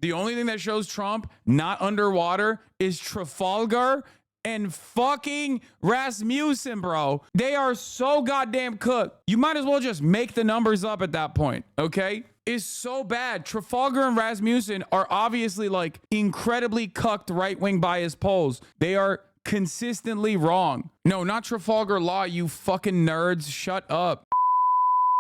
The only thing that shows Trump not underwater is Trafalgar and fucking Rasmussen, bro. They are so goddamn cooked. You might as well just make the numbers up at that point, okay? It's so bad. Trafalgar and Rasmussen are obviously like incredibly cucked right-wing bias polls. They are consistently wrong. No, not Trafalgar Law, you fucking nerds. Shut up.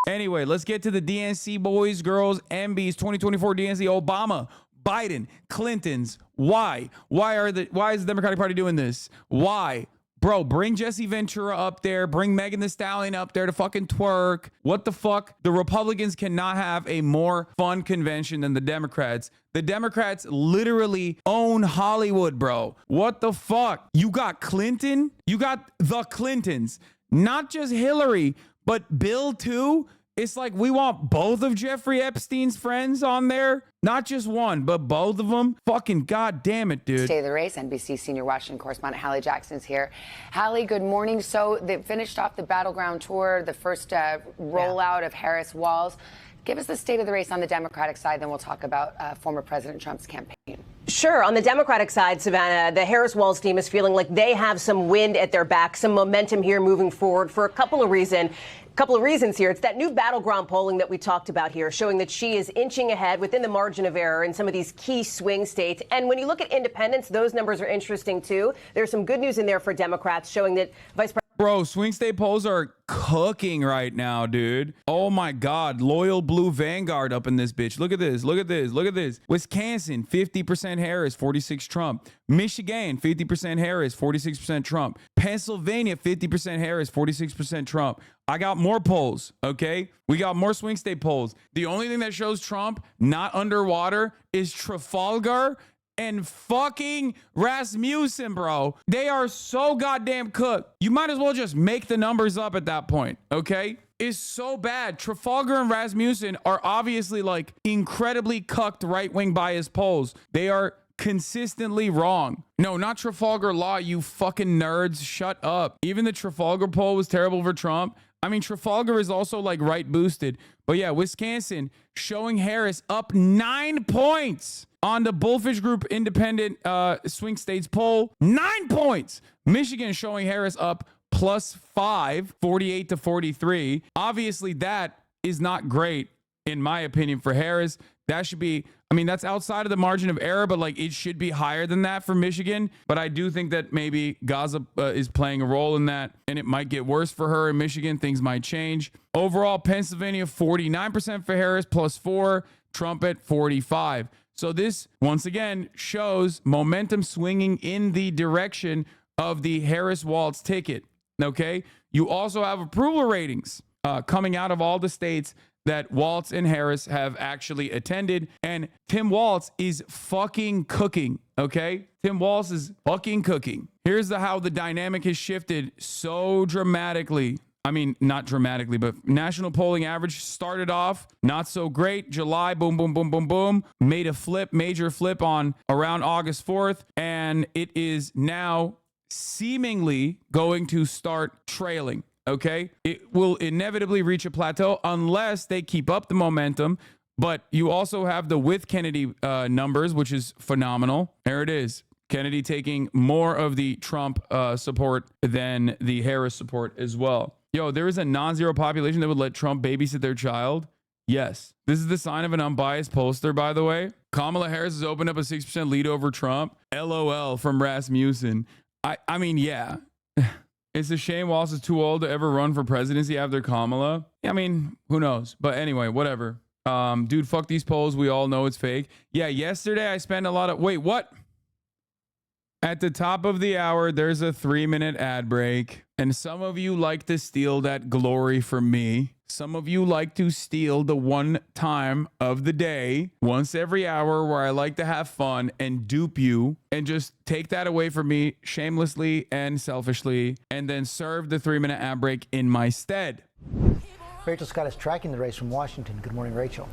Anyway, let's get to the DNC boys, girls, MBs, 2024 DNC, Obama, Biden, Clintons. Why? Why is the Democratic Party doing this? Why? Bro, bring Jesse Ventura up there. Bring Megan Thee Stallion up there to fucking twerk. What the fuck? The Republicans cannot have a more fun convention than the Democrats. The Democrats literally own Hollywood, bro. What the fuck? You got Clinton? You got the Clintons. Not just Hillary, but Bill too? It's like we want both of Jeffrey Epstein's friends on there. Not just one, but both of them. Fucking goddamn it, dude. Stay of the race. NBC senior Washington correspondent Hallie Jackson's here. Hallie, good morning. So they finished off the Battleground tour, the first rollout of Harris Walls. Give us the state of the race on the Democratic side, then we'll talk about former President Trump's campaign. Sure. On the Democratic side, Savannah, the Harris Walls team is feeling like they have some wind at their back, some momentum here moving forward for a couple of reasons here. It's that new Battleground polling that we talked about here, showing that she is inching ahead within the margin of error in some of these key swing states. And when you look at independents, those numbers are interesting, too. There's some good news in there for Democrats showing that Vice President. Bro, swing state polls are cooking right now, dude. Oh my God. Loyal blue vanguard up in this bitch. Look at this. Look at this. Look at this. Wisconsin, 50% Harris, 46 Trump. Michigan, 50% Harris, 46% Trump. Pennsylvania, 50% Harris, 46% Trump. I got more polls, okay? We got more swing state polls. The only thing that shows Trump not underwater is Trafalgar and fucking Rasmussen, bro. They are so goddamn cooked. You might as well just make the numbers up at that point, okay? It's so bad. Trafalgar and Rasmussen are obviously like incredibly cucked right-wing bias polls. They are consistently wrong. No, not Trafalgar Law, you fucking nerds. Shut up. Even the Trafalgar poll was terrible for Trump. I mean, Trafalgar is also like right boosted. But yeah, Wisconsin showing Harris up 9 points on the Bullfish Group independent swing states poll. 9 points. Michigan showing Harris up +5, 48 to 43. Obviously, that is not great, in my opinion, for Harris. That should be, I mean, that's outside of the margin of error, but like it should be higher than that for Michigan. But I do think that maybe Gaza is playing a role in that, and it might get worse for her in Michigan. Things might change. Overall, Pennsylvania, 49% for Harris, +4, Trump at 45. So this, once again, shows momentum swinging in the direction of the Harris-Walz ticket, okay? You also have approval ratings coming out of all the states that Walz and Harris have actually attended. And Tim Walz is fucking cooking, okay? Tim Walz is fucking cooking. Here's how the dynamic has shifted so dramatically. I mean, not dramatically, but national polling average started off not so great. July, boom, boom, boom, boom, boom. Made a flip, major flip on around August 4th. And it is now seemingly going to start trailing. Okay, it will inevitably reach a plateau unless they keep up the momentum. But you also have the with Kennedy numbers, which is phenomenal. There it is. Kennedy taking more of the Trump support than the Harris support as well. Yo, there is a non-zero population that would let Trump babysit their child. Yes. This is the sign of an unbiased pollster, by the way. Kamala Harris has opened up a 6% lead over Trump. LOL from Rasmussen. I mean, yeah. It's a shame Walz is too old to ever run for presidency after Kamala. I mean, who knows? But anyway, whatever. Dude, fuck these polls. We all know it's fake. Yeah, yesterday I spent a lot of... Wait, what? At the top of the hour, there's a 3-minute ad break. And some of you like to steal that glory from me. Some of you like to steal the one time of the day, once every hour, where I like to have fun and dupe you and just take that away from me shamelessly and selfishly, and then serve the 3-minute ad break in my stead. Rachel Scott is tracking the race from Washington. Good morning, Rachel.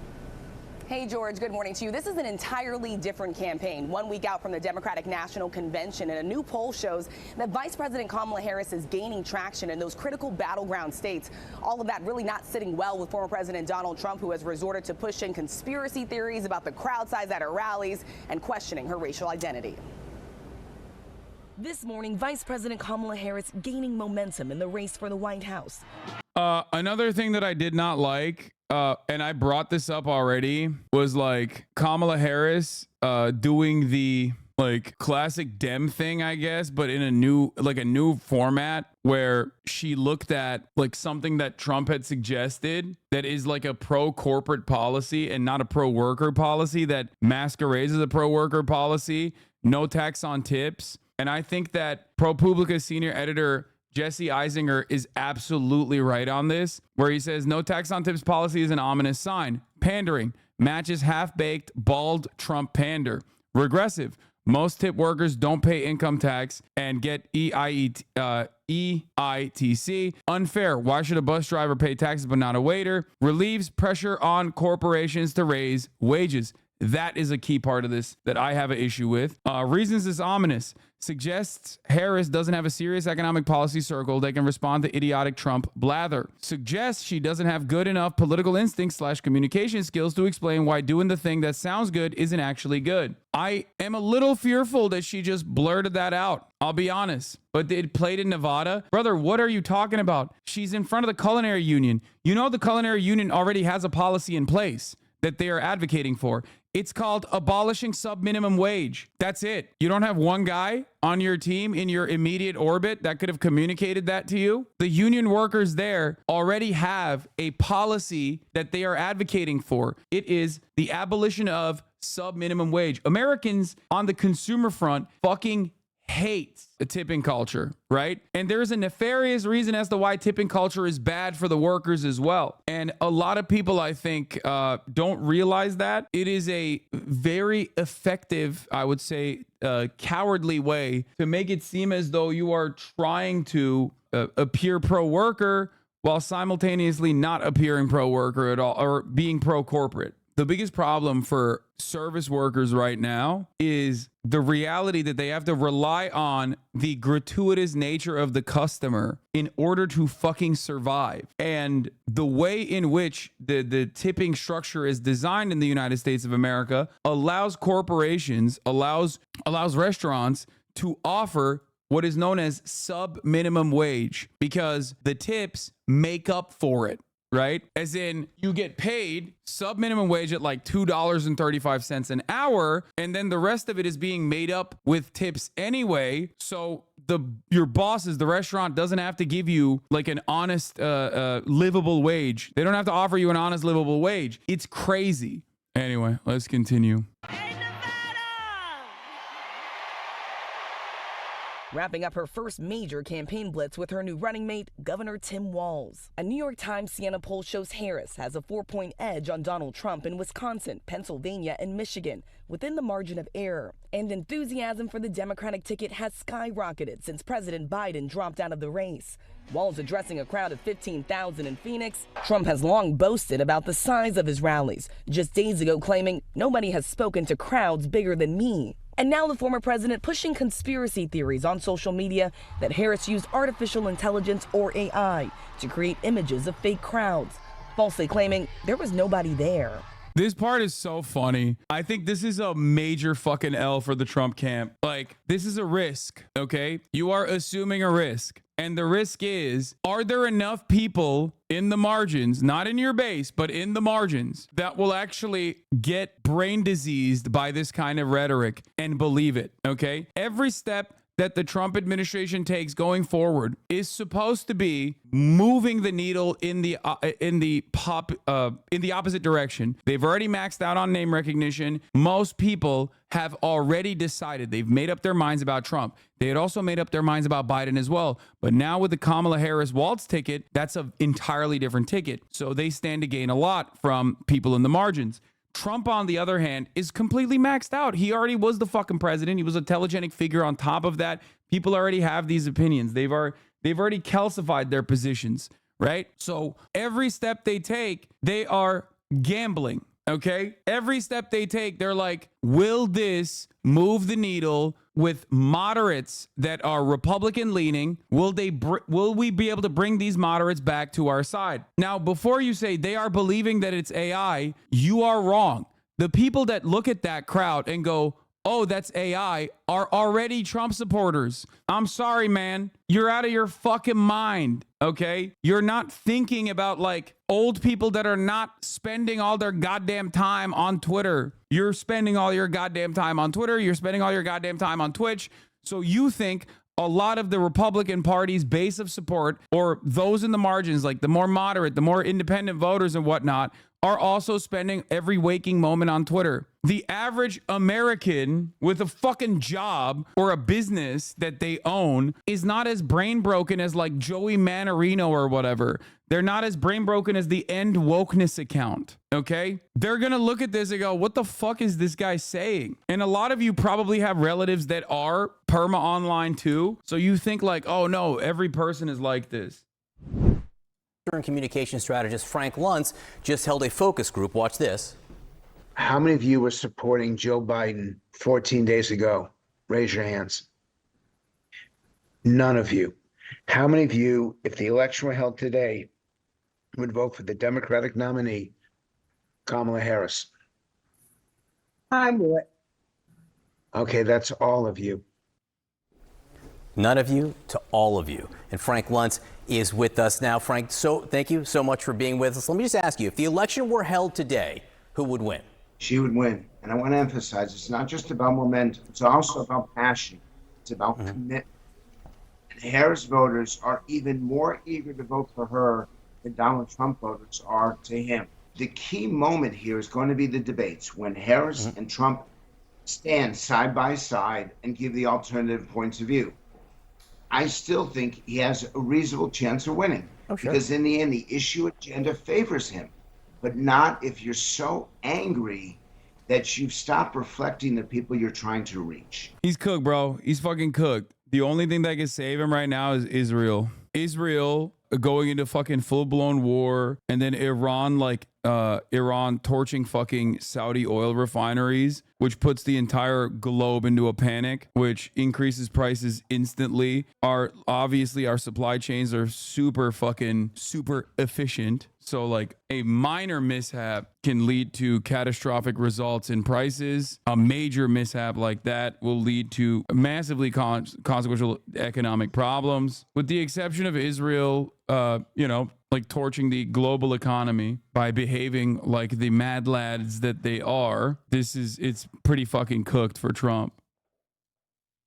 Hey, George, good morning to you. This is an entirely different campaign. 1 week out from the Democratic National Convention, and a new poll shows that Vice President Kamala Harris is gaining traction in those critical battleground states. All of that really not sitting well with former President Donald Trump, who has resorted to pushing conspiracy theories about the crowd size at her rallies and questioning her racial identity. This morning, Vice President Kamala Harris gaining momentum in the race for the White House. Another thing that I did not like, and I brought this up already, was like Kamala Harris doing the like classic Dem thing, I guess, but in a new format where she looked at like something that Trump had suggested that is like a pro-corporate policy and not a pro-worker policy that masquerades as a pro-worker policy, no tax on tips. And I think that ProPublica senior editor Jesse Eisinger is absolutely right on this, where he says no tax on tips policy is an ominous sign. Pandering matches half-baked, bald Trump pander. Regressive. Most tip workers don't pay income tax and get EITC. Unfair. Why should a bus driver pay taxes but not a waiter? Relieves pressure on corporations to raise wages. That is a key part of this that I have an issue with. Reasons is ominous. Suggests Harris doesn't have a serious economic policy circle that can respond to idiotic Trump blather. Suggests she doesn't have good enough political instincts / communication skills to explain why doing the thing that sounds good isn't actually good. I am a little fearful that she just blurted that out. I'll be honest. But it played in Nevada. Brother, what are you talking about? She's in front of the Culinary Union. You know the Culinary Union already has a policy in place that they are advocating for. It's called abolishing sub-minimum wage. That's it. You don't have one guy on your team in your immediate orbit that could have communicated that to you. The union workers there already have a policy that they are advocating for. It is the abolition of sub-minimum wage. Americans on the consumer front fucking hates the tipping culture, right? And there's a nefarious reason as to why tipping culture is bad for the workers as well. And a lot of people, I think, don't realize that. It is a very effective, I would say, cowardly way to make it seem as though you are trying to appear pro-worker while simultaneously not appearing pro-worker at all or being pro-corporate. The biggest problem for service workers right now is the reality that they have to rely on the gratuitous nature of the customer in order to fucking survive. And the way in which the tipping structure is designed in the United States of America allows corporations, allows restaurants to offer what is known as sub-minimum wage because the tips make up for it. Right? As in, you get paid sub-minimum wage at like $2.35 an hour, and then the rest of it is being made up with tips anyway. So your bosses, the restaurant doesn't have to give you like an honest, livable wage. They don't have to offer you an honest, livable wage. It's crazy. Anyway, let's continue. Wrapping up her first major campaign blitz with her new running mate, Governor Tim Walz. A New York Times Siena poll shows Harris has a 4-point edge on Donald Trump in Wisconsin, Pennsylvania, and Michigan, within the margin of error. And enthusiasm for the Democratic ticket has skyrocketed since President Biden dropped out of the race. Walz addressing a crowd of 15,000 in Phoenix. Trump has long boasted about the size of his rallies, just days ago claiming, "Nobody has spoken to crowds bigger than me." And now the former president pushing conspiracy theories on social media that Harris used artificial intelligence or AI to create images of fake crowds, falsely claiming there was nobody there. This part is so funny. I think this is a major fucking L for the Trump camp. Like, this is a risk, okay? You are assuming a risk. And the risk is, are there enough people in the margins, not in your base, but in the margins, that will actually get brain diseased by this kind of rhetoric and believe it, okay? Every step that the Trump administration takes going forward is supposed to be moving the needle in the opposite direction. They've already maxed out on name recognition. Most people have already decided, they've made up their minds about Trump. They had also made up their minds about Biden as well. But now with the Kamala Harris Walz ticket, that's an entirely different ticket. So they stand to gain a lot from people in the margins. Trump, on the other hand, is completely maxed out. He already was the fucking president. He was a telegenic figure. On top of that, people already have these opinions. They've already calcified their positions, right? So every step they take, they are gambling. Okay. Every step they take, they're like, will this move the needle with moderates that are Republican leaning? Will we be able to bring these moderates back to our side? Now, before you say they are believing that it's AI, you are wrong. The people that look at that crowd and go, oh, that's AI, are already Trump supporters. I'm sorry, man. You're out of your fucking mind, okay? You're not thinking about like old people that are not spending all their goddamn time on Twitter. You're spending all your goddamn time on Twitter. You're spending all your goddamn time on Twitch. So you think a lot of the Republican Party's base of support, or those in the margins, like the more moderate, the more independent voters and whatnot, are also spending every waking moment on Twitter. The average American with a fucking job or a business that they own is not as brain broken as like Joey Manorino or whatever. They're not as brain broken as the End Wokeness account, okay? They're gonna look at this and go, what the fuck is this guy saying? And a lot of you probably have relatives that are perma online too. So you think like, oh no, every person is like this. And communication strategist Frank Luntz just held a focus group. Watch this. How many of you were supporting Joe Biden 14 days ago? Raise your hands. None of you. How many of you, if the election were held today, would vote for the Democratic nominee, Kamala Harris? I would. Okay, that's all of you. None of you to all of you. And Frank Luntz is with us now. Frank, thank you so much for being with us. Let me just ask you, if the election were held today, who would win? She would win. And I want to emphasize, it's not just about momentum. It's also about passion. It's about commitment. And Harris voters are even more eager to vote for her than Donald Trump voters are to him. The key moment here is going to be the debates when Harris and Trump stand side by side and give the alternative points of view. I still think he has a reasonable chance of winning. Oh, sure. Because in the end, the issue agenda favors him, but not if you're so angry that you've stopped reflecting the people you're trying to reach. He's cooked, bro. He's fucking cooked. The only thing that can save him right now is Israel. Israel going into fucking full-blown war, and then Iran torching fucking Saudi oil refineries, which puts the entire globe into a panic, which increases prices instantly. Obviously our supply chains are super efficient. So like a minor mishap can lead to catastrophic results in prices. A major mishap like that will lead to massively consequential economic problems. With the exception of Israel, like torching the global economy by behaving like the mad lads that they are, it's pretty fucking cooked for Trump.